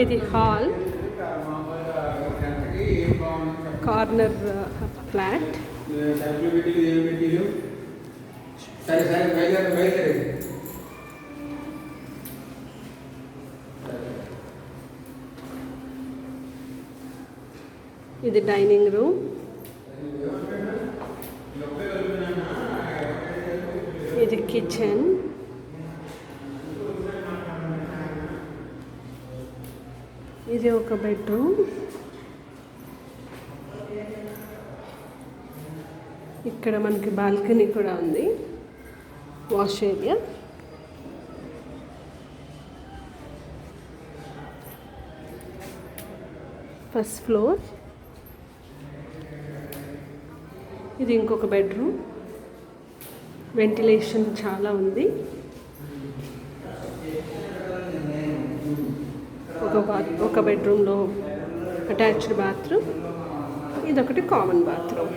ఇది hall, corner flat. ఇది dining room. ఇది కిచెన్. ఇది ఒక బెడ్రూమ్. ఇక్కడ మనకి బాల్కనీ కూడా ఉంది, వాష్ ఏరియా. First floor. ఇది ఇంకొక బెడ్రూమ్. వెంటిలేషన్ చాలా ఉంది. ఒక బెడ్రూమ్లో అటాచ్డ్ బాత్రూమ్, ఇదొకటి కామన్ బాత్రూమ్.